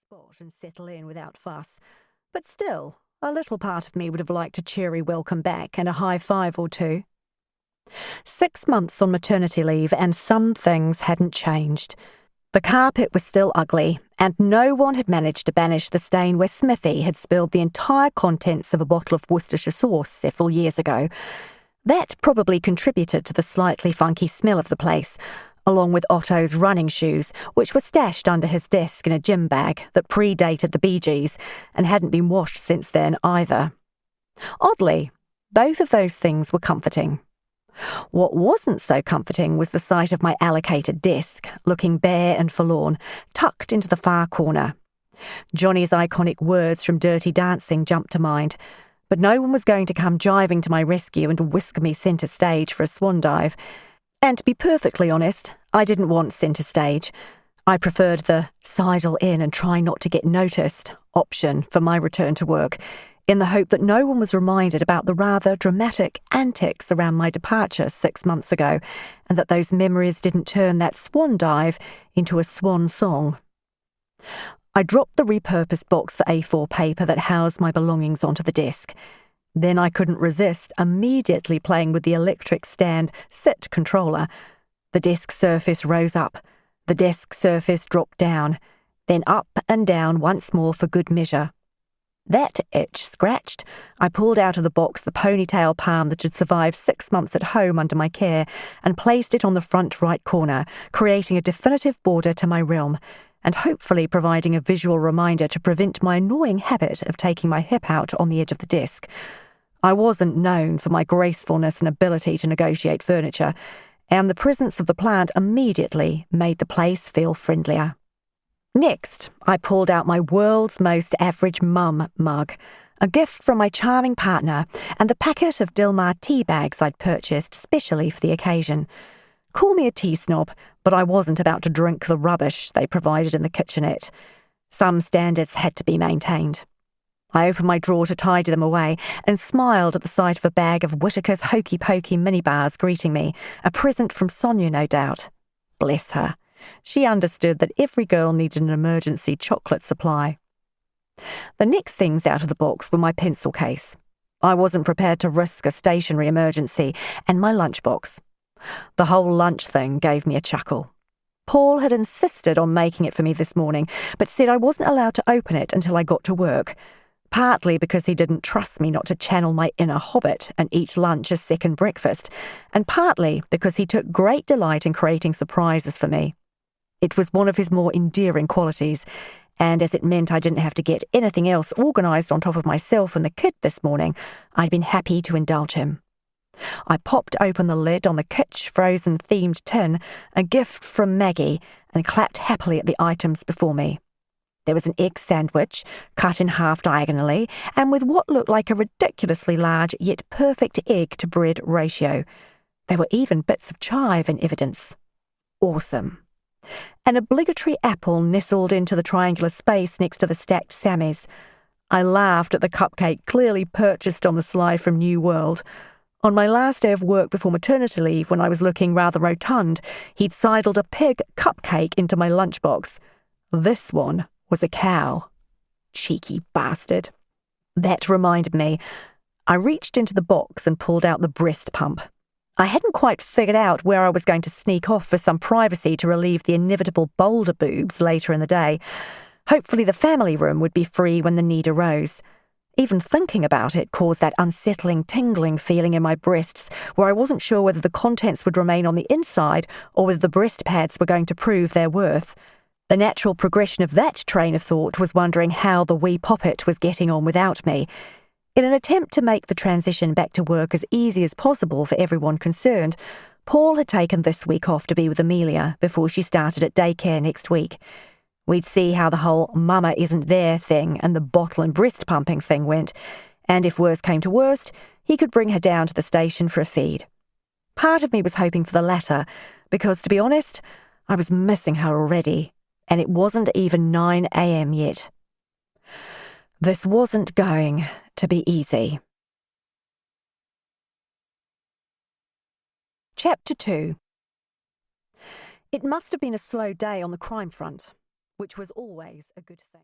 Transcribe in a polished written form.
spot and settle in without fuss. But still, a little part of me would have liked a cheery welcome back and a high five or two. 6 months on maternity leave and some things hadn't changed. The carpet was still ugly, and no one had managed to banish the stain where Smithy had spilled the entire contents of a bottle of Worcestershire sauce several years ago. That probably contributed to the slightly funky smell of the place, along with Otto's running shoes, which were stashed under his desk in a gym bag that predated the Bee Gees and hadn't been washed since then either. Oddly, both of those things were comforting. What wasn't so comforting was the sight of my allocated desk, looking bare and forlorn, tucked into the far corner. Johnny's iconic words from Dirty Dancing jumped to mind, but no one was going to come jiving to my rescue and whisk me centre stage for a swan dive. And to be perfectly honest, I didn't want centre stage. I preferred the sidle in and try not to get noticed option for my return to work, in the hope that no one was reminded about the rather dramatic antics around my departure 6 months ago, and that those memories didn't turn that swan dive into a swan song. I dropped the repurposed box for A4 paper that housed my belongings onto the desk. Then I couldn't resist immediately playing with the electric stand sit controller. The desk surface rose up, the desk surface dropped down, then up and down once more for good measure. That itch scratched, I pulled out of the box the ponytail palm that had survived 6 months at home under my care and placed it on the front right corner, creating a definitive border to my realm, and hopefully providing a visual reminder to prevent my annoying habit of taking my hip out on the edge of the desk. I wasn't known for my gracefulness and ability to negotiate furniture, and the presence of the plant immediately made the place feel friendlier. Next, I pulled out my world's most average mum mug, a gift from my charming partner, and the packet of Dilmah tea bags I'd purchased specially for the occasion. Call me a tea snob, but I wasn't about to drink the rubbish they provided in the kitchenette. Some standards had to be maintained. I opened my drawer to tidy them away and smiled at the sight of a bag of Whittaker's Hokey Pokey mini bars greeting me, a present from Sonia, no doubt. Bless her. She understood that every girl needed an emergency chocolate supply. The next things out of the box were my pencil case. I wasn't prepared to risk a stationary emergency, and my lunchbox. The whole lunch thing gave me a chuckle. Paul had insisted on making it for me this morning, but said I wasn't allowed to open it until I got to work, partly because he didn't trust me not to channel my inner hobbit and eat lunch as second breakfast, and partly because he took great delight in creating surprises for me. It was one of his more endearing qualities, and as it meant I didn't have to get anything else organised on top of myself and the kid this morning, I'd been happy to indulge him. I popped open the lid on the Kitsch frozen-themed tin, a gift from Maggie, and clapped happily at the items before me. There was an egg sandwich, cut in half diagonally, and with what looked like a ridiculously large yet perfect egg-to-bread ratio. There were even bits of chive in evidence. Awesome. An obligatory apple nestled into the triangular space next to the stacked Sammies. I laughed at the cupcake clearly purchased on the slide from New World. On my last day of work before maternity leave, when I was looking rather rotund, he'd sidled a pig cupcake into my lunchbox. This one was a cow. Cheeky bastard. That reminded me. I reached into the box and pulled out the breast pump. I hadn't quite figured out where I was going to sneak off for some privacy to relieve the inevitable boulder boobs later in the day. Hopefully the family room would be free when the need arose. Even thinking about it caused that unsettling, tingling feeling in my breasts where I wasn't sure whether the contents would remain on the inside or whether the breast pads were going to prove their worth. The natural progression of that train of thought was wondering how the wee poppet was getting on without me. In an attempt to make the transition back to work as easy as possible for everyone concerned, Paul had taken this week off to be with Amelia before she started at daycare next week. We'd see how the whole mama isn't there thing and the bottle and breast pumping thing went, and if worse came to worst, he could bring her down to the station for a feed. Part of me was hoping for the latter, because, to be honest, I was missing her already, and it wasn't even 9 a.m. yet. This wasn't going to be easy. Chapter 2. It must have been a slow day on the crime front, which was always a good thing.